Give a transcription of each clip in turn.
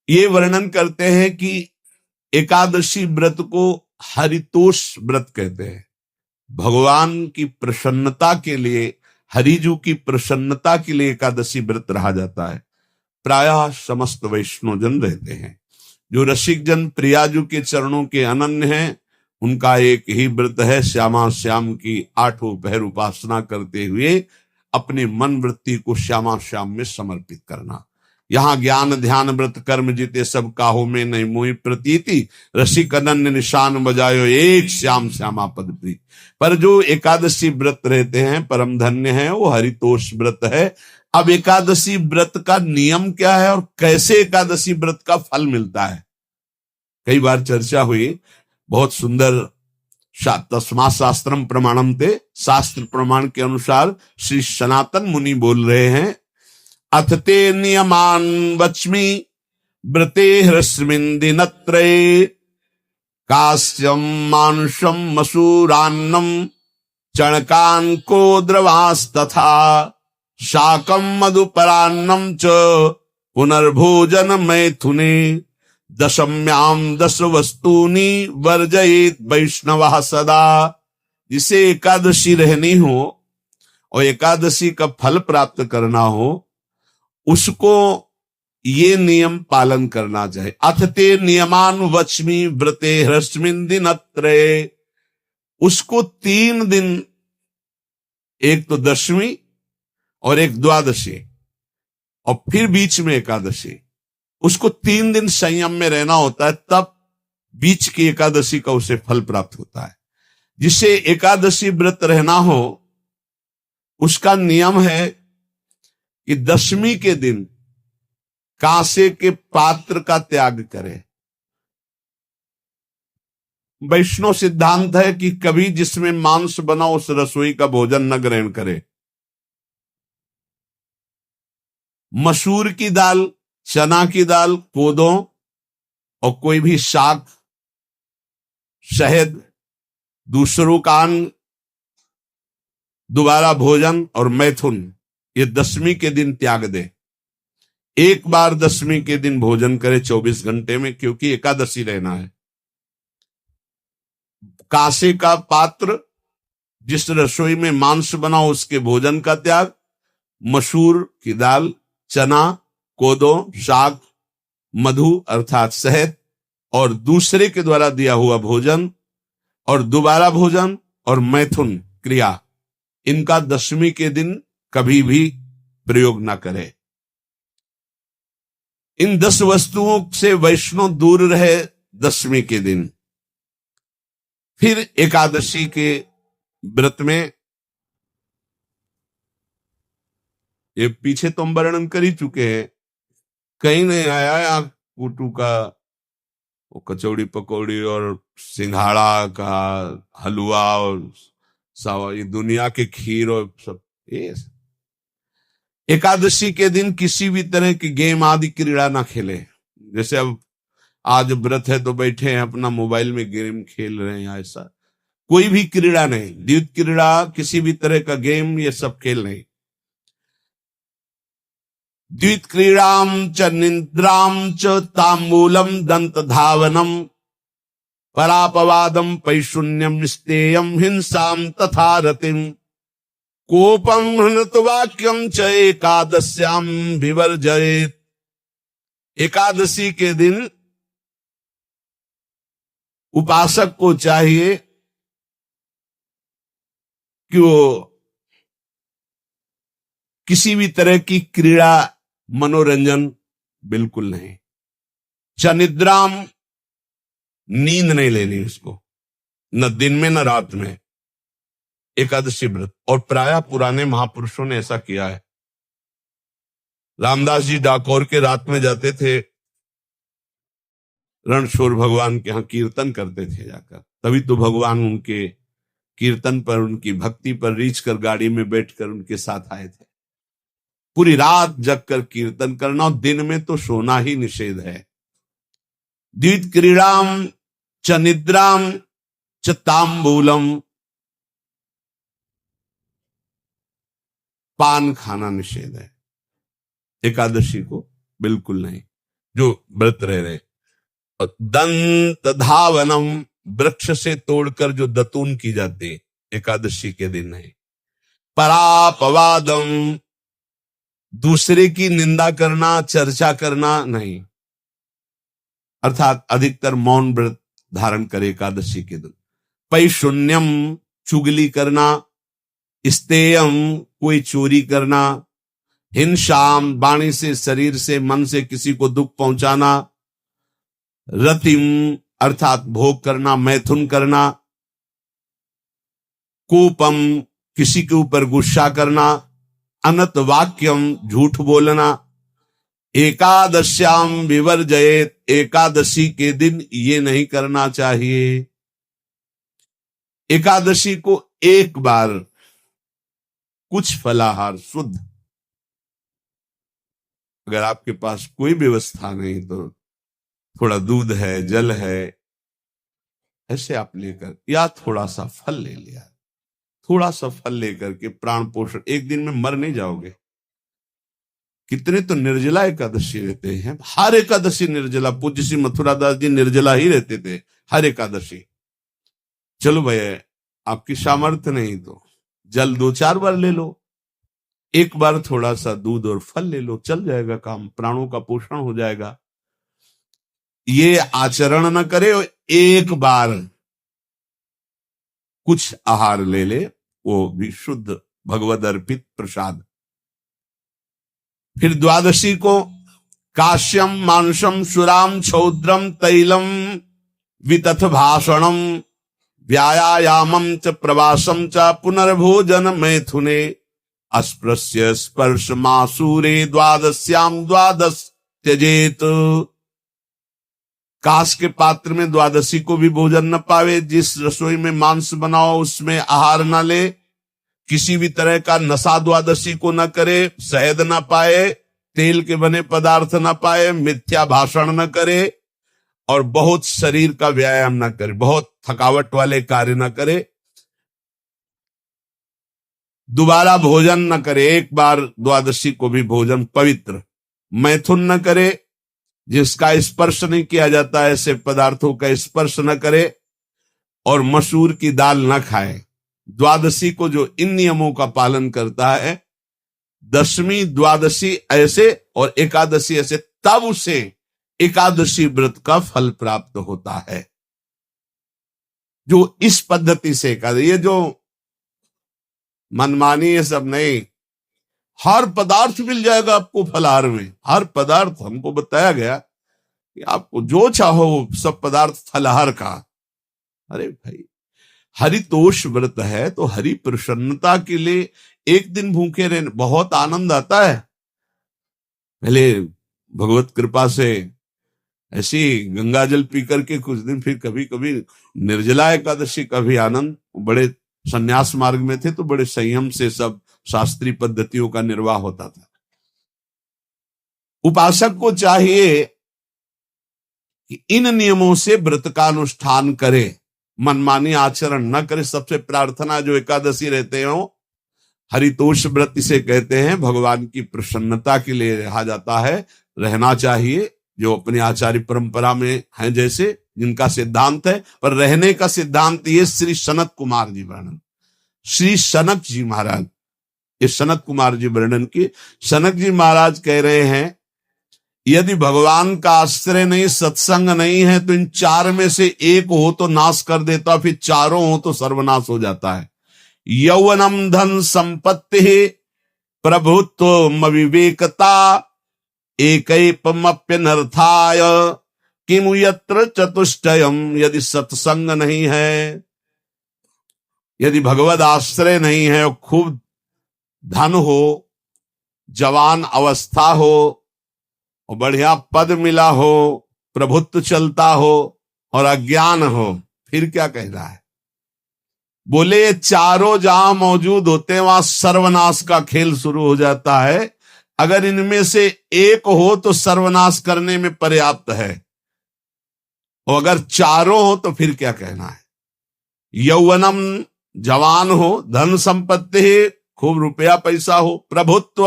ये वर्णन करते हैं कि एकादशी व्रत को हरितोष व्रत कहते हैं। भगवान की प्रसन्नता के लिए, हरिजू की प्रसन्नता के लिए एकादशी व्रत रहा जाता है। प्रायः समस्त वैष्णव जन रहते हैं। जो रसिक जन प्रियाजू के चरणों के अनन्य हैं, उनका एक ही व्रत है, श्यामा श्याम की 8 पहर उपासना करते हुए अपने मन वृत्ति को श्यामा श्याम में समर्पित करना। यहाँ ज्ञान ध्यान व्रत कर्म जीते सब काहो में नहीं मोहि प्रतीति, रसिक अनन्य निशान बजायो एक श्याम श्यामा पद प्रीति। पर जो एकादशी व्रत रहते हैं परम धन्य है, वो हरितोष व्रत है। अब एकादशी व्रत का नियम क्या है और कैसे एकादशी व्रत का फल मिलता है, कई बार चर्चा हुई। बहुत सुंदर तस्मा शास्त्रम प्रमाणम थे, शास्त्र प्रमाण के अनुसार श्री सनातन मुनि बोल रहे हैं, अथ ते नियमान वच्मि व्रते ह्रस्मिन् दिनत्रये, कास्यम मानुषम मसूरान्नम चणकान को द्रवास्तथा, शाकम मधुपरान्नम च पुनर्भोजन मैथुने, दशम्याम 10 वस्तूनि वर्जयेत वैष्णवः सदा। जिसे एकादशी रहनी हो और एकादशी का फल प्राप्त करना हो, उसको ये नियम पालन करना चाहिए। अथ ते नियमान वच्मि व्रते ह्रस्मिन् दिनत्रये, उसको 3 दिन, एक तो दशमी और एक द्वादशी और फिर बीच में एकादशी, उसको 3 दिन संयम में रहना होता है, तब बीच की एकादशी का उसे फल प्राप्त होता है। जिसे एकादशी व्रत रहना हो, उसका नियम है कि दशमी के दिन कांसे के पात्र का त्याग करे। वैष्णव सिद्धांत है कि कभी जिसमें मांस बना उस रसोई का भोजन न ग्रहण करे। मसूर की दाल, चना की दाल, कोदों और कोई भी शाक, शहद, दूसरों का अन्न, दोबारा भोजन और मैथुन, ये दशमी के दिन त्याग दे। एक बार दशमी के दिन भोजन करे 24 घंटे में, क्योंकि एकादशी रहना है। कांसे का पात्र, जिस रसोई में मांस बना उसके भोजन का त्याग, मसूर की दाल, चना, कोदो, शाक, मधु अर्थात शहद और दूसरे के द्वारा दिया हुआ भोजन और दोबारा भोजन और मैथुन क्रिया, इनका दशमी के दिन कभी भी प्रयोग ना करे। इन 10 वस्तुओं से वैष्णव दूर रहे दशमी के दिन। फिर एकादशी के व्रत में, ये पीछे तो हम वर्णन कर ही चुके हैं, कहीं नहीं आया कुटू का वो कचौड़ी पकौड़ी और सिंघाड़ा का हलवा और ये दुनिया के खीर और सब। ये एकादशी के दिन किसी भी तरह की गेम आदि क्रीड़ा ना खेले। जैसे अब आज व्रत है तो बैठे हैं अपना मोबाइल में गेम खेल रहे हैं, ऐसा कोई भी क्रीड़ा नहीं, द्वित क्रीड़ा, किसी भी तरह का गेम, ये सब खेल नहीं। द्वित क्रीड़ाम च निद्राम च तांबूलम दंत धावनम, परापवादम पैशून्यम स्तेयम हिंसाम तथा रतिम, कोपम हनत वाक्यम च एकादश्याम विवर्जयेत। एकादशी के दिन उपासक को चाहिए कि वो किसी भी तरह की क्रीड़ा, मनोरंजन बिल्कुल नहीं। चनिद्राम, नींद नहीं लेनी उसको, न दिन में न रात में, एकादशी व्रत। और प्रायः पुराने महापुरुषों ने ऐसा किया है। रामदास जी डाकोर के रात में जाते थे, रणछोड़ भगवान के यहाँ कीर्तन करते थे जाकर, तभी तो भगवान उनके कीर्तन पर, उनकी भक्ति पर रीछ कर गाड़ी में बैठकर उनके साथ आए थे। पूरी रात जगकर कीर्तन करना, और दिन में तो सोना ही निषेध है। द्वित क्रीड़ाम च निद्राम च तांबूलम, पान खाना निषेध है एकादशी को, बिल्कुल नहीं। जो व्रत रह रहे। और दंत धावनम, वृक्ष से तोड़कर जो दतून की जाती है एकादशी के दिन है। परापवादम, दूसरे की निंदा करना, चर्चा करना नहीं, अर्थात अधिकतर मौन व्रत धारण करे एकादशी के दिन। पैशून्यम, चुगली करना। स्तेयम, कोई चोरी करना। हिंसाम, वाणी से, शरीर से, मन से किसी को दुख पहुंचाना। रतिम, अर्थात भोग करना, मैथुन करना। कोपम, किसी के ऊपर गुस्सा करना। अनत वाक्यम, झूठ बोलना। एकादश्याम विवर्जयेत, एकादशी के दिन ये नहीं करना चाहिए। एकादशी को एक बार कुछ फलाहार शुद्ध, अगर आपके पास कोई व्यवस्था नहीं तो थोड़ा दूध है, जल है, ऐसे आप लेकर, या थोड़ा सा फल ले लिया, थोड़ा सा फल लेकर के प्राण पोषण, एक दिन में मर नहीं जाओगे। कितने तो निर्जला एकादशी रहते हैं, हर एकादशी निर्जला। पूज्य श्री मथुरा दास जी निर्जला ही रहते थे हर एकादशी। चलो भैया, आपकी सामर्थ्य नहीं तो जल 2-4 बार ले लो, एक बार थोड़ा सा दूध और फल ले लो, चल जाएगा काम, प्राणों का पोषण हो जाएगा। ये आचरण न करे, एक बार कुछ आहार ले ले, वो भी शुद्ध भगवद अर्पित प्रसाद। फिर द्वादशी को काश्यम मांसम सुराम छौद्रम तैलम वितथ भाषणम व्यायामम च प्रवासम च पुनर्भोजन मैथुने अस्पृश्य स्पर्श मासूरे द्वादश्याम द्वादश त्यजेत। काश के पात्र में द्वादशी को भी भोजन न पावे, जिस रसोई में मांस बनाओ उसमें आहार न ले, किसी भी तरह का नशा द्वादशी को न करे, शहद न पाए, तेल के बने पदार्थ न पाए, मिथ्या भाषण न करे, और बहुत शरीर का व्यायाम न करे, बहुत थकावट वाले कार्य न करे, दोबारा भोजन न करे, एक बार द्वादशी को भी भोजन पवित्र। मैथुन न करे, जिसका स्पर्श नहीं किया जाता ऐसे पदार्थों का स्पर्श न करे, और मसूर की दाल न खाए। द्वादशी को जो इन नियमों का पालन करता है, दशमी द्वादशी ऐसे और एकादशी ऐसे, तब उसे एकादशी व्रत का फल प्राप्त होता है। जो इस पद्धति से एकादशी, ये जो मनमानी ये सब नहीं, हर पदार्थ मिल जाएगा आपको फलाहार में, हर पदार्थ हमको बताया गया कि आपको जो चाहो सब पदार्थ फलाहार का। अरे भाई, हरितोष व्रत है तो हरि प्रसन्नता के लिए एक दिन भूखे रहने बहुत आनंद आता है। पहले भगवत कृपा से ऐसी गंगा जल पी करके कुछ दिन, फिर कभी कभी निर्जला एकादशी का भी आनंद। बड़े संन्यास मार्ग में थे तो बड़े संयम से सब शास्त्रीय पद्धतियों का निर्वाह होता था। उपासक को चाहिए कि इन नियमों से व्रत का अनुष्ठान करे, मनमानी आचरण न करे। सबसे प्रार्थना जो एकादशी रहते हो, हरितोष व्रत इसे कहते हैं, भगवान की प्रसन्नता के लिए रहा जाता है, रहना चाहिए। जो अपनी आचार्य परंपरा में है, जैसे जिनका सिद्धांत है, पर रहने का सिद्धांत ये श्री सनत कुमार जी वर्णन, श्री सनक जी महाराज, ये सनत कुमार जी वर्णन की। सनक जी महाराज कह रहे हैं, यदि भगवान का आश्रय नहीं, सत्संग नहीं है, तो इन 4 में से एक हो तो नाश कर देता, फिर चारों हो तो सर्वनाश हो जाता है। यौवनम धन संपत्ति प्रभुत्व विवेकता एकैपमप्यनर्थाय किमु यत्र चतुष्टयम। यदि सत्संग नहीं है, यदि भगवद आश्रय नहीं है, और खूब धन हो, जवान अवस्था हो, और बढ़िया पद मिला हो, प्रभुत्व चलता हो, और अज्ञान हो, फिर क्या कह रहा है? बोले चारों जहां मौजूद होते हैं वहां सर्वनाश का खेल शुरू हो जाता है। अगर इनमें से एक हो तो सर्वनाश करने में पर्याप्त है, और अगर चारों हो तो फिर क्या कहना है? यौवनम, जवान हो, धन संपत्ति, खूब रुपया पैसा हो, प्रभुत्व,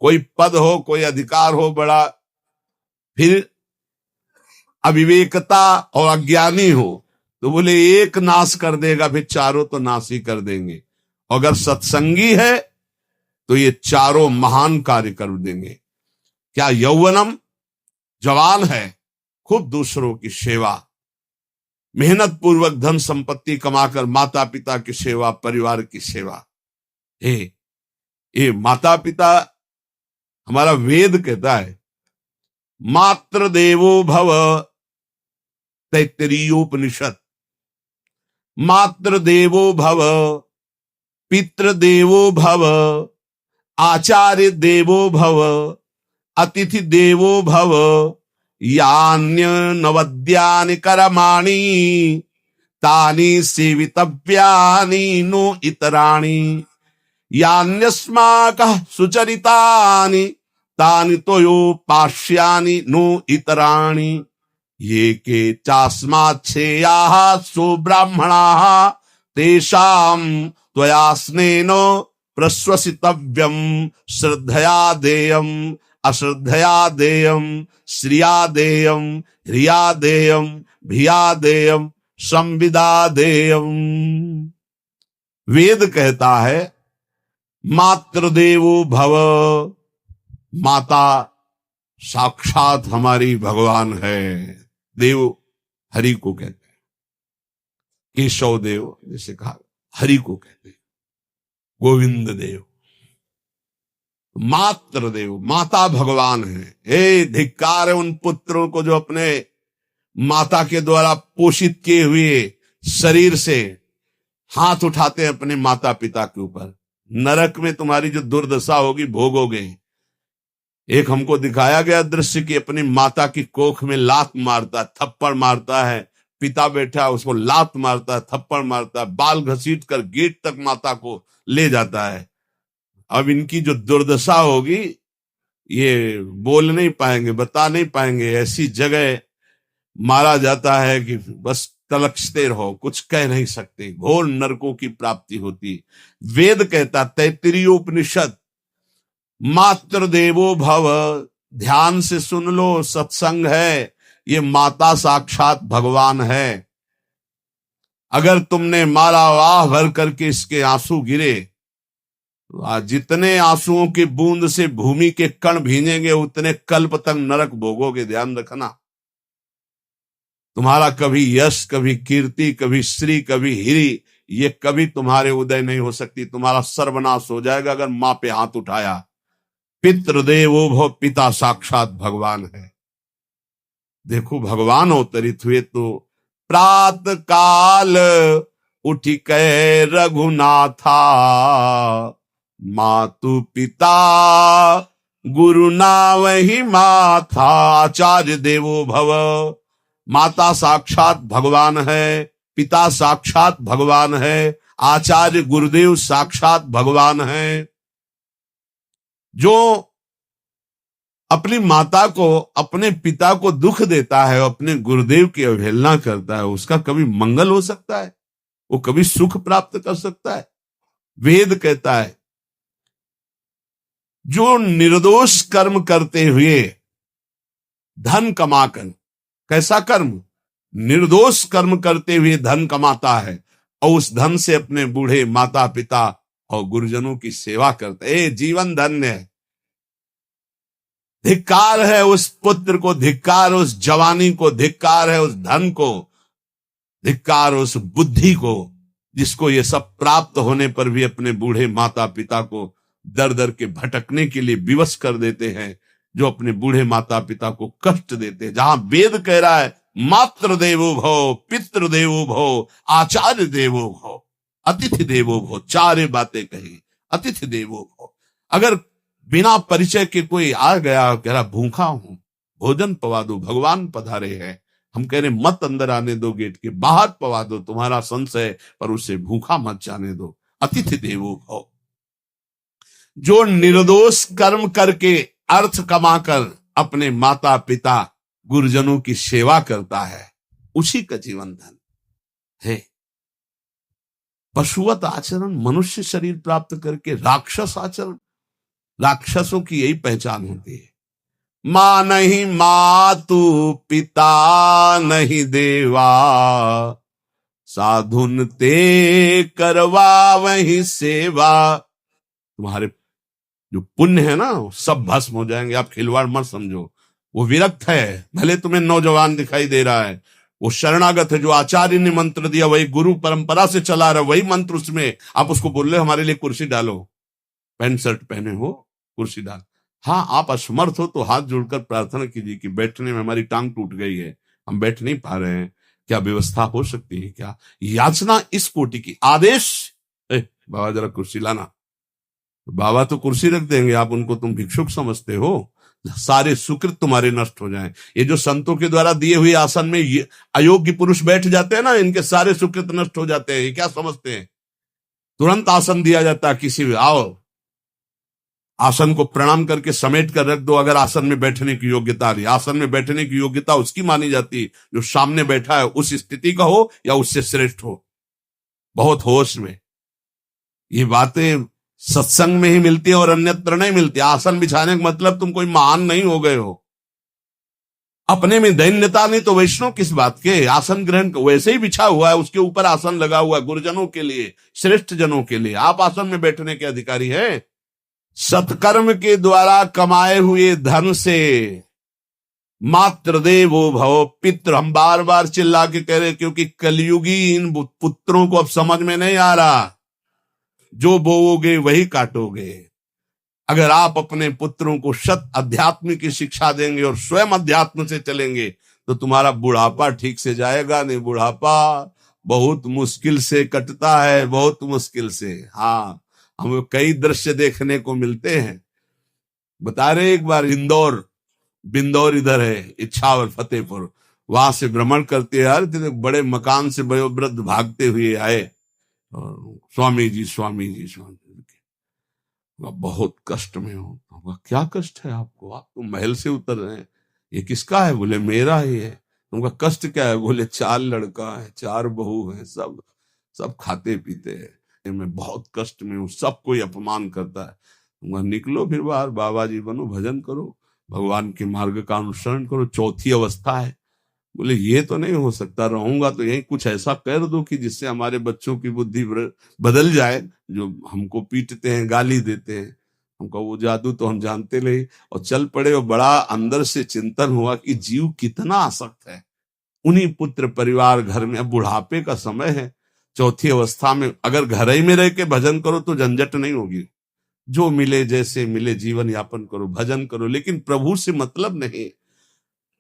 कोई पद हो, कोई अधिकार हो बड़ा, फिर अविवेकता और अज्ञानी हो तो बोले एक नाश कर देगा, फिर चारों तो नाश ही कर देंगे। अगर सत्संगी है तो ये चारों महान कार्य कर देंगे। क्या यौवनम, जवान है, खूब दूसरों की सेवा, मेहनत पूर्वक धन संपत्ति कमाकर माता पिता की सेवा, परिवार की सेवा। ये माता पिता, हमारा वेद कहता है मात्र देवो भव, तैत्तरीयोपनिषद, मात्र देवो भव, पितृ देवो भव, आचार्य देवो भव, अतिथि देवो भव, यान्य नवद्यानि कर्माणि तानि सेवितव्यानि नो इतराणि, यान्यस्माकः सुचरितानि तानि तोयोपास्यानि नो इतराणि, ये के चास्माच्छेयाः सो ब्राह्मणाः तेषां त्वया स्नेन प्रश्वसितव्यं, श्रद्धया देयं अश्रद्धया देयं, श्रिया देयं ह्रिया देयं भिया देयं संविदा देयं। वेद कहता है मातृदेवो भव, माता साक्षात हमारी भगवान है। देव हरि को कहते हैं, केशव देव जैसे कहा, हरि को कहते हैं गोविंद देव। मात्र देव, माता भगवान है। हे धिक्कार है उन पुत्रों को जो अपने माता के द्वारा पोषित किए हुए शरीर से हाथ उठाते हैं अपने माता पिता के ऊपर। नरक में तुम्हारी जो दुर्दशा होगी भोगोगे। एक हमको दिखाया गया दृश्य कि अपनी माता की कोख में लात मारता है, थप्पड़ मारता है, पिता बैठा उसको लात मारता है, थप्पड़ मारता है, बाल घसीट कर गेट तक माता को ले जाता है। अब इनकी जो दुर्दशा होगी ये बोल नहीं पाएंगे, बता नहीं पाएंगे। ऐसी जगह मारा जाता है कि बस तलकते रहो, कुछ कह नहीं सकते, घोर नरकों की प्राप्ति होती। वेद कहता, तैत्तरीयोपनिषद, मात्र देवो भव, ध्यान से सुन लो, सत्संग है, ये माता साक्षात भगवान है। अगर तुमने मारा, वाह भर करके इसके आंसू गिरे, जितने आंसुओं की बूंद से भूमि के कण भींजेंगे उतने कल्प तक नरक भोगोगे। ध्यान रखना, तुम्हारा कभी यश, कभी कीर्ति, कभी श्री, कभी हिरी, ये कभी तुम्हारे उदय नहीं हो सकती। तुम्हारा सर्वनाश हो जाएगा अगर मां पे हाथ उठाया। पितृदेवो भव, पिता साक्षात भगवान है। देखो भगवान अवतरित हुए तो प्रात काल उठी कै रघुनाथा, मातु पिता गुरु नावहि माथा। आचार्य देवो भव, माता साक्षात भगवान है, पिता साक्षात भगवान है, आचार्य गुरुदेव साक्षात भगवान है। जो अपनी माता को, अपने पिता को दुख देता है, अपने गुरुदेव की अवहेलना करता है, उसका कभी मंगल हो सकता है? वो कभी सुख प्राप्त कर सकता है? वेद कहता है जो निर्दोष कर्म करते हुए धन कमाकर, कैसा कर्म? निर्दोष कर्म करते हुए धन कमाता है और उस धन से अपने बूढ़े माता पिता और गुरुजनों की सेवा करते हैं, जीवन धन्य है। धिक्कार है उस पुत्र को, धिक्कार उस जवानी को, धिक्कार है उस धन को, धिक्कार उस बुद्धि को जिसको ये सब प्राप्त होने पर भी अपने बूढ़े माता पिता को दर दर के भटकने के लिए विवश कर देते हैं, जो अपने बूढ़े माता पिता को कष्ट देते हैं। जहां वेद कह रहा है मात्र देवो भव, पितृ देवो भव, आचार्य देवो भव, अतिथि देवो भव, चार बातें कही। अतिथि देवो भव, अगर बिना परिचय के कोई आ गया, कह रहा भूखा हूं, भोजन पवा दो, भगवान पधारे हैं, हम कह रहे मत अंदर आने दो, गेट के बाहर पवा दो, तुम्हारा संशय, पर उसे भूखा मत जाने दो। अतिथि देवो भव, जो निर्दोष कर्म करके अर्थ कमाकर अपने माता पिता गुरुजनों की सेवा करता है, उसी का जीवन धन है। पशुवत आचरण, मनुष्य शरीर प्राप्त करके राक्षस आचरण, राक्षसों की यही पहचान होती है। माँ नहीं मातु पिता नहीं देवा, साधुन ते करवा वही सेवा। तुम्हारे जो पुण्य है ना सब भस्म हो जाएंगे, आप खिलवाड़ मत समझो। वो विरक्त है, भले तुम्हें नौजवान दिखाई दे रहा है, वो शरणागत है। जो आचार्य ने मंत्र दिया वही गुरु परंपरा से चला रहा, वही मंत्र उसमें। आप उसको बोल रहे हमारे लिए कुर्सी डालो, पैंट शर्ट पहने हो कुर्सी डाल। हाँ, आप असमर्थ हो तो हाथ जोड़कर प्रार्थना कीजिए कि बैठने में हमारी टांग टूट गई है, हम बैठ नहीं पा रहे हैं, क्या व्यवस्था हो सकती है क्या? याचना इस कोटि की। आदेश, बाबा जरा कुर्सी लाना, बाबा तो कुर्सी रख देंगे, आप उनको तुम भिक्षुक समझते हो, सारे सुकृत तुम्हारे नष्ट हो जाएं। ये जो संतों के द्वारा दिए हुए आसन में ये अयोग्य पुरुष बैठ जाते हैं ना, इनके सारे सुकृत नष्ट हो जाते हैं। ये क्या समझते हैं? तुरंत आसन दिया जाता है, किसी भी आओ, आसन को प्रणाम करके समेट कर रख दो। अगर आसन में बैठने की योग्यता आ रही, आसन में बैठने की योग्यता उसकी मानी जाती जो सामने बैठा है, उस स्थिति का हो या उससे श्रेष्ठ हो। बहुत होश में, ये बातें सत्संग में ही मिलती है और अन्यत्र नहीं मिलती। आसन बिछाने का मतलब तुम कोई महान नहीं हो गए हो, अपने में दैन्यता नहीं तो वैष्णव किस बात के? आसन ग्रहण वैसे ही बिछा हुआ है, उसके ऊपर आसन लगा हुआ है, गुरुजनों के लिए, श्रेष्ठ जनों के लिए। आप आसन में बैठने के अधिकारी हैं। सत्कर्म के द्वारा कमाए हुए धन से मात्र देवो भव पितृ, हम बार बार चिल्ला के कह रहे, क्योंकि कलयुगी इन पुत्रों को अब समझ में नहीं आ रहा। जो बोओगे वही काटोगे। अगर आप अपने पुत्रों को सत अध्यात्म की शिक्षा देंगे और स्वयं अध्यात्म से चलेंगे तो तुम्हारा बुढ़ापा ठीक से जाएगा नहीं। बुढ़ापा बहुत मुश्किल से कटता है, बहुत मुश्किल से। हाँ, हमें कई दृश्य देखने को मिलते हैं। बता रहे एक बार इंदौर, बिंदौर इधर है, इच्छावर फतेहपुर, वहां से भ्रमण करते यार, बड़े मकान से वयोवृद्ध भागते हुए आए, स्वामी जी स्वामी जी स्वामी जी। बहुत कष्ट में हो। क्या कष्ट है आपको? आप तो महल से उतर रहे हैं। ये किसका है? बोले मेरा ही है। तुमका कष्ट क्या है? बोले 4 लड़का है, 4 बहू है, सब सब खाते पीते हैं, मैं बहुत कष्ट में हूँ, सब कोई अपमान करता है। तुमका निकलो फिर बाहर, बाबा जी बनो, भजन करो, भगवान के मार्ग का अनुसरण करो। चौथी अवस्था है। बोले ये तो नहीं हो सकता, रहूंगा तो यही कुछ ऐसा कर दो कि जिससे हमारे बच्चों की बुद्धि बदल जाए, जो हमको पीटते हैं, गाली देते हैं। हमको वो जादू तो हम जानते नहीं, और चल पड़े। और बड़ा अंदर से चिंतन हुआ कि जीव कितना आसक्त है उन्हीं पुत्र परिवार घर में। अब बुढ़ापे का समय है, चौथी अवस्था में, अगर घर ही में रह के भजन करो तो झंझट नहीं होगी। जो मिले जैसे मिले जीवन यापन करो, भजन करो, लेकिन प्रभु से मतलब नहीं।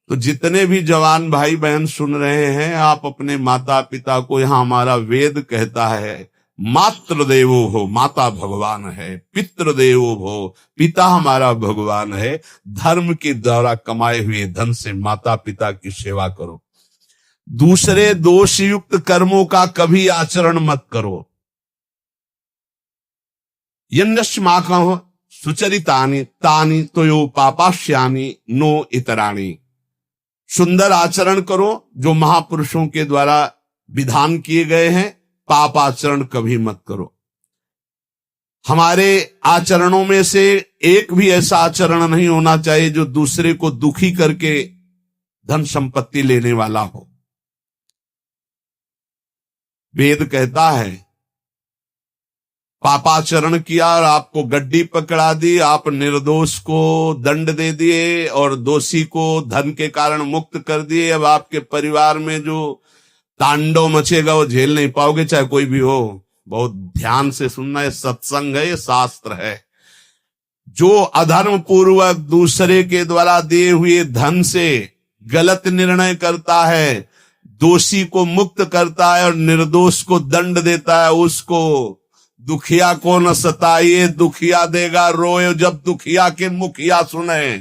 तो जितने भी जवान भाई बहन सुन रहे हैं, आप अपने माता पिता को, यहां हमारा वेद कहता है मातृ देवो हो, माता भगवान है, पितृ देवो हो, पिता हमारा भगवान है। धर्म के द्वारा कमाए हुए धन से माता पिता की सेवा करो। दूसरे दोषयुक्त कर्मों का कभी आचरण मत करो। यन्नस्माकं सुचरितानि तानि तयो पापाश्यानि नो इतराणि। सुंदर आचरण करो जो महापुरुषों के द्वारा विधान किए गए हैं, पाप आचरण कभी मत करो। हमारे आचरणों में से एक भी ऐसा आचरण नहीं होना चाहिए जो दूसरे को दुखी करके धन संपत्ति लेने वाला हो। वेद कहता है पापाचरण किया और आपको गड्डी पकड़ा दी, आप निर्दोष को दंड दे दिए और दोषी को धन के कारण मुक्त कर दिए। अब आपके परिवार में जो तांडव मचेगा वो झेल नहीं पाओगे, चाहे कोई भी हो। बहुत ध्यान से सुनना, ये सत्संग है, ये शास्त्र है। जो अधर्म पूर्वक दूसरे के द्वारा दिए हुए धन से गलत निर्णय करता है, दोषी को मुक्त करता है और निर्दोष को दंड देता है, उसको दुखिया को न सताइए, दुखिया देगा रोए। जब दुखिया के मुखिया सुने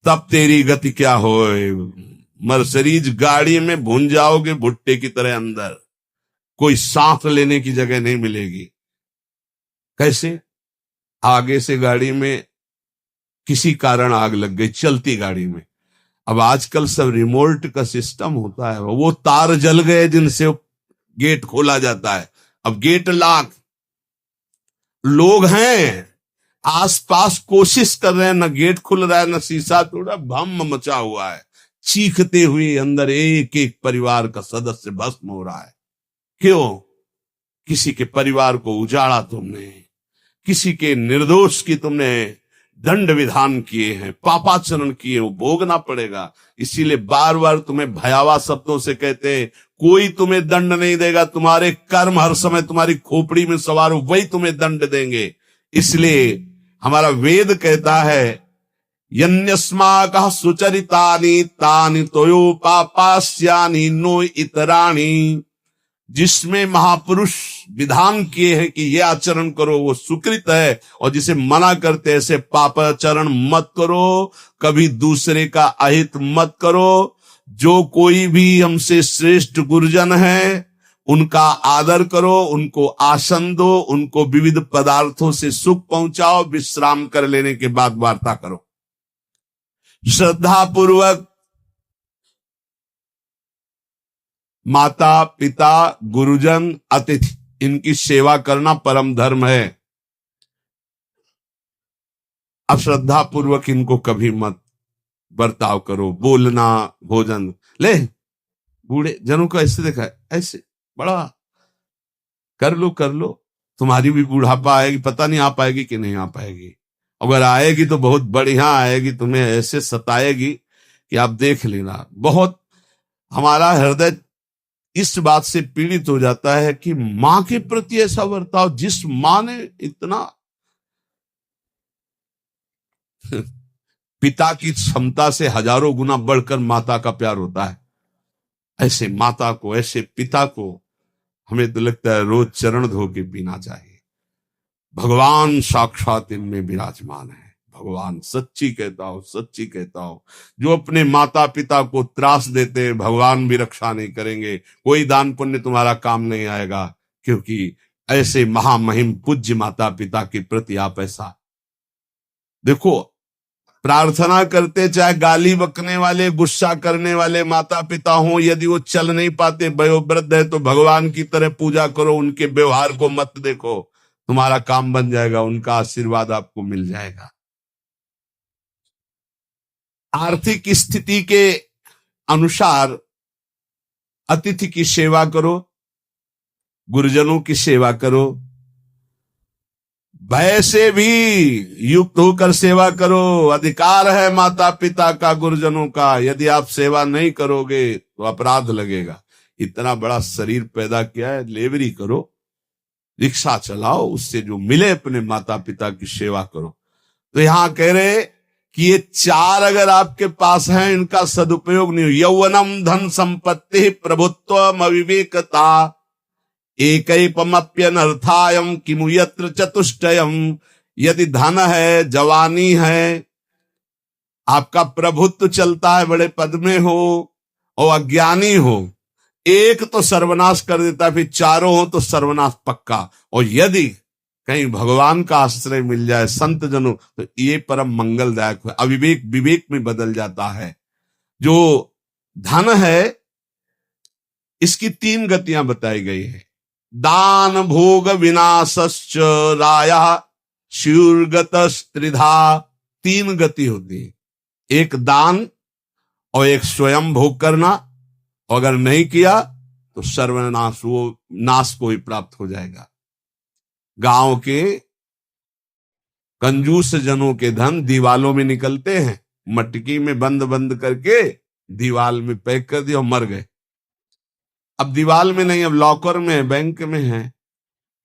तब तेरी गति क्या होए। मर्सिडीज गाड़ी में भून जाओगे भुट्टे की तरह अंदर, कोई सांस लेने की जगह नहीं मिलेगी। कैसे? आगे से गाड़ी में किसी कारण आग लग गई, चलती गाड़ी में। अब आजकल सब रिमोट का सिस्टम होता है, वो तार जल गए जिनसे गेट खोला जाता है। अब गेट लॉक, लोग हैं आसपास कोशिश कर रहे हैं, न गेट खुल रहा है, न शीशा टूटा, भम मचा हुआ है, चीखते हुए अंदर एक एक परिवार का सदस्य भस्म हो रहा है। क्यों? किसी के परिवार को उजाड़ा तुमने, किसी के निर्दोष की तुमने दंड विधान किए हैं, पापाचरण किए, वो भोगना पड़ेगा। इसीलिए बार बार तुम्हें भयावह शब्दों से कहते हैं, कोई तुम्हें दंड नहीं देगा, तुम्हारे कर्म हर समय तुम्हारी खोपड़ी में सवार हो, वही तुम्हें दंड देंगे। इसलिए हमारा वेद कहता है, यन्यस्माकः सुचरितानि तानि तोयो पापास्यानि नो इतराणि। जिसमें महापुरुष विधान किए हैं कि ये आचरण करो वो सुकृत है, और जिसे मना करते हैं ऐसे पापाचरण मत करो, कभी दूसरे का अहित मत करो। जो कोई भी हमसे श्रेष्ठ गुरुजन है उनका आदर करो, उनको आसन दो, उनको विविध पदार्थों से सुख पहुंचाओ, विश्राम कर लेने के बाद वार्ता करो। श्रद्धा पूर्वक माता पिता गुरुजन अतिथि इनकी सेवा करना परम धर्म है। अश्रद्धा पूर्वक इनको कभी मत बर्ताव करो। बोलना, भोजन, ले बूढ़े जनों को ऐसे देखा है, ऐसे बड़ा कर लो, तुम्हारी भी बुढ़ापा आएगी, पता नहीं आ पाएगी कि नहीं आ पाएगी। अगर आएगी तो बहुत बढ़िया आएगी, तुम्हें ऐसे सताएगी कि आप देख लेना। बहुत हमारा हृदय इस बात से पीड़ित हो जाता है कि मां के प्रति ऐसा बर्ताव, जिस मां ने इतना पिता की क्षमता से हजारों गुना बढ़कर माता का प्यार होता है, ऐसे माता को, ऐसे पिता को हमें तो लगता है रोज चरण धो के पीना चाहिए। भगवान साक्षात इनमें विराजमान है। भगवान सच्ची कहता हूं, जो अपने माता पिता को त्रास देते हैं, भगवान भी रक्षा नहीं करेंगे, कोई दान पुण्य तुम्हारा काम नहीं आएगा, क्योंकि ऐसे महामहिम पूज्य माता पिता के प्रति आप ऐसा देखो। प्रार्थना करते, चाहे गाली बकने वाले, गुस्सा करने वाले माता पिता हों, यदि वो चल नहीं पाते, वयोवृद्ध है, तो भगवान की तरह पूजा करो, उनके व्यवहार को मत देखो, तुम्हारा काम बन जाएगा, उनका आशीर्वाद आपको मिल जाएगा। आर्थिक स्थिति के अनुसार अतिथि की सेवा करो, गुरुजनों की सेवा करो, भय से भी युक्त होकर सेवा करो। अधिकार है माता पिता का, गुरुजनों का, यदि आप सेवा नहीं करोगे तो अपराध लगेगा। इतना बड़ा शरीर पैदा किया है, लेवरी करो, रिक्शा चलाओ, उससे जो मिले अपने माता पिता की सेवा करो। तो यहां कह रहे कि ये चार अगर आपके पास हैं, इनका सदुपयोग नहीं हो। यौवनम धन संपत्ति प्रभुत्वम अविवेकता एकैपमप्यनर्थायम किमु यत्र चतुष्टयम। यदि धन है, जवानी है, आपका प्रभुत्व चलता है, बड़े पद में हो और अज्ञानी हो, एक तो सर्वनाश कर देता है, फिर चारों हो तो सर्वनाश पक्का। और यदि कहीं भगवान का आश्रय मिल जाए, संत जनों, तो ये परम मंगलदायक है। अविवेक विवेक में बदल जाता है। जो धन है, इसकी तीन गतियां बताई गई है। दान भोग विनाशश्च राया शूर्गतस्त्रिधा। तीन गति होती है, एक दान और एक स्वयं भोग करना, और अगर नहीं किया तो सर्वनाश, वो नाश को ही प्राप्त हो जाएगा। गांव के कंजूस जनों के धन दीवालों में निकलते हैं, मटकी में बंद बंद करके दीवाल में पैक कर दिया और मर गए। अब दीवाल में नहीं, अब लॉकर में है, बैंक में है।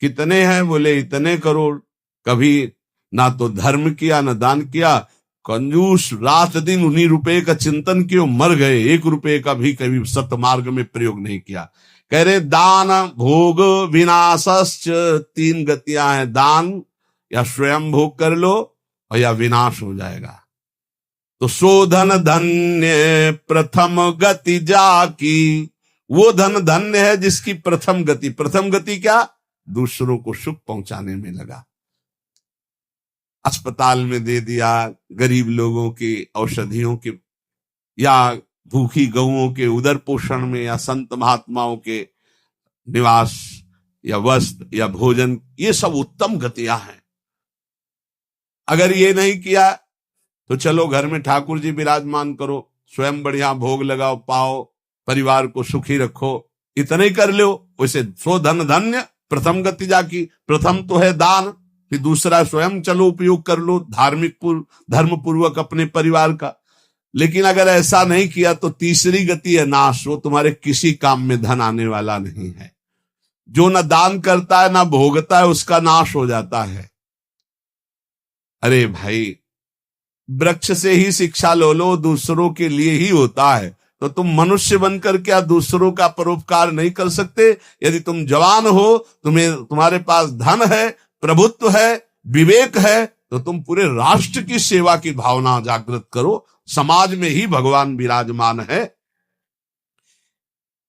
कितने हैं? बोले इतने करोड़। कभी ना तो धर्म किया ना दान किया, कंजूस रात दिन उन्हीं रुपए का चिंतन किया, मर गए। एक रुपए का भी कभी सतमार्ग में प्रयोग नहीं किया। कह रहे दान भोग विनाशश्च, तीन गतियां हैं। दान या स्वयं भोग कर लो और या विनाश हो जाएगा। तो शोधन धन्य प्रथम गति जाकी। वो धन धन्य है जिसकी प्रथम गति क्या? दूसरों को सुख पहुंचाने में लगा। अस्पताल में दे दिया, गरीब लोगों के औषधियों के, या भूखी गौओं के उदर पोषण में, या संत महात्माओं के निवास या वस्त्र या भोजन, ये सब उत्तम गतियां हैं। अगर ये नहीं किया तो चलो घर में ठाकुर जी विराजमान करो, स्वयं बढ़िया भोग लगाओ, पाओ, परिवार को सुखी रखो, इतने ही कर लो। वैसे सो धन धन्य प्रथम गति जाकी, प्रथम तो है दान, फिर दूसरा स्वयं चलो उपयोग कर लो धार्मिक धर्म पूर्वक अपने परिवार का। लेकिन अगर ऐसा नहीं किया तो तीसरी गति है नाश, वो तुम्हारे किसी काम में धन आने वाला नहीं है। जो न दान करता है ना भोगता है उसका नाश हो जाता है। अरे भाई, वृक्ष से ही शिक्षा लो, दूसरों के लिए ही होता है, तो तुम मनुष्य बनकर क्या दूसरों का परोपकार नहीं कर सकते? यदि तुम जवान हो, तुम्हारे पास धन है, प्रभुत्व है, विवेक है, तो तुम पूरे राष्ट्र की सेवा की भावना जागृत करो। समाज में ही भगवान विराजमान है।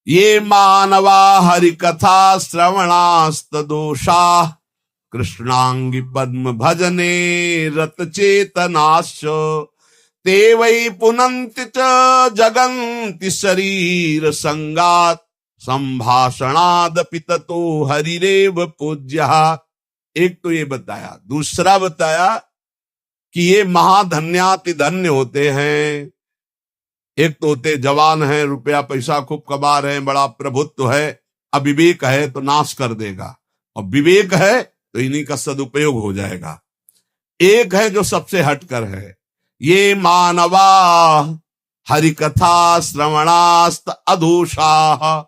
ये मानवा हरि कथा श्रवणास्त दोषा कृष्णांगी पद्म भजने रत चेतनाश ते वै पुनन्ति च जगन्ति शरीर संगात संभाषणादपि ततो हरिरेव पूज्यः। एक तो ये बताया, दूसरा बताया कि ये महाधन्याति धन्य होते हैं। एक तो होते जवान है, रुपया पैसा खूब कमा रहे हैं, बड़ा प्रभुत्व है, अविवेक है तो नाश कर देगा, और विवेक है तो इन्हीं का सदुपयोग हो जाएगा। एक है जो सबसे हटकर है, ये मानवा हरि कथा श्रवणास्त अधोषा,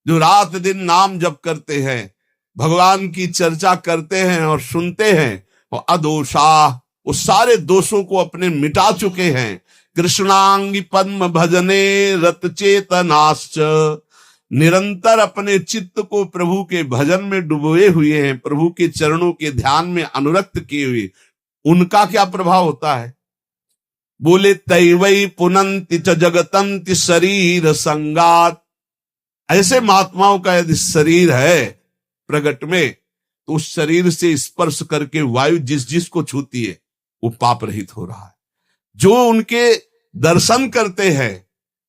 जो रात दिन नाम जप करते हैं, भगवान की चर्चा करते हैं और सुनते हैं, और अधोषा, उस सारे दोषों को अपने मिटा चुके हैं। कृष्णांगी पद्म भजने रत चेतनाश्च, निरंतर अपने चित्त को प्रभु के भजन में डुबोए हुए हैं, प्रभु के चरणों के ध्यान में अनुरक्त किए हुए, उनका क्या प्रभाव होता है? बोले तैवई पुनन्ति च जगतंति शरीर संगात। ऐसे महात्माओं का यदि शरीर है प्रगट में, तो उस शरीर से स्पर्श करके वायु जिस जिस को छूती है वो पाप रहित हो रहा है। जो उनके दर्शन करते हैं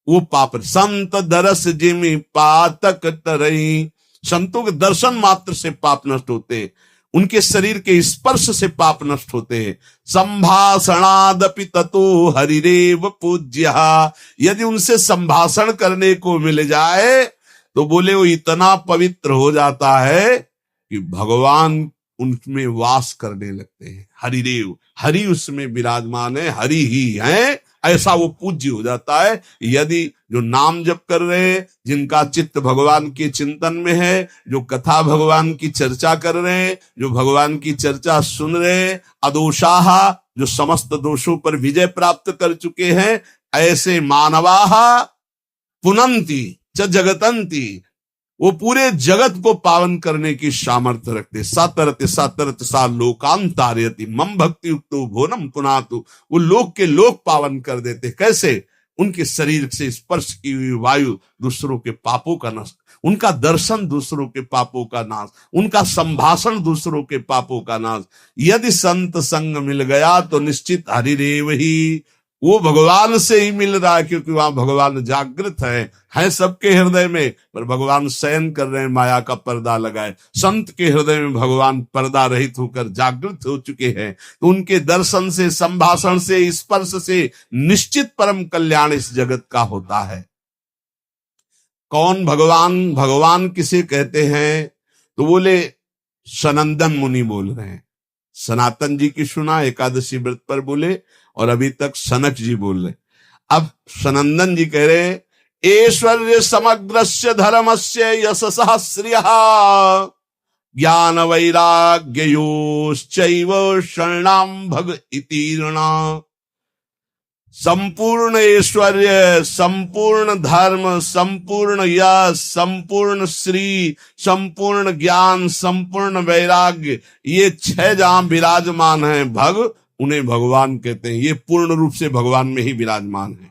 वो पाप, संत दरस जिमि पातक तरई, संतों के दर्शन मात्र से पाप नष्ट होते हैं, उनके शरीर के स्पर्श से पाप नष्ट होते हैं। संभाषणादपि ततो हरिरेव पूज्यः, यदि उनसे संभाषण करने को मिल जाए तो बोले वो इतना पवित्र हो जाता है कि भगवान उनमें वास करने लगते हैं। हरिदेव, हरि उसमें विराजमान है, हरि ही है, ऐसा वो पूज्य हो जाता है। यदि जो नाम जप कर रहे हैं, जिनका चित्त भगवान के चिंतन में है, जो कथा भगवान की चर्चा कर रहे हैं, जो भगवान की चर्चा सुन रहे हैं, अदोषाः, जो समस्त दोषों पर विजय प्राप्त कर चुके हैं, ऐसे मानवाः पुनन्ति च जगतंति, वो पूरे जगत को पावन करने की सामर्थ्य रखते। सातरते सातरत सा लोकांतारयति मम भक्ति युक्तो भोनम पुनातु, वो लोक के लोक पावन कर देते। कैसे? उनके शरीर से स्पर्श की हुई वायु दूसरों के पापों का नाश, उनका दर्शन दूसरों के पापों का नाश, उनका संभाषण दूसरों के पापों का नाश। यदि संत संग मिल गया तो निश्चित हरिदेव ही, वो भगवान से ही मिल रहा है, क्योंकि वहां भगवान जागृत है सबके हृदय में, पर भगवान शयन कर रहे हैं, माया का पर्दा लगाए। संत के हृदय में भगवान पर्दा रहित होकर जागृत हो चुके हैं, तो उनके दर्शन से, संभाषण से, स्पर्श से निश्चित परम कल्याण इस जगत का होता है। कौन भगवान? भगवान किसे कहते हैं? तो बोले सनंदन मुनि बोल रहे हैं। सनातन जी की सुना एकादशी व्रत पर बोले, और अभी तक सनक जी बोल रहे। अब सनंदन जी कह रहे, ऐश्वर्य समग्रस्य धर्मस्य यशसः श्रियः ज्ञान वैराग्ययोश्चैव शरणां भग इतीर्णा। संपूर्ण ऐश्वर्य, संपूर्ण धर्म, संपूर्ण यश, संपूर्ण श्री, संपूर्ण ज्ञान, संपूर्ण वैराग्य, ये 6 जहां विराजमान हैं भग, उन्हें भगवान कहते हैं। ये पूर्ण रूप से भगवान में ही विराजमान है।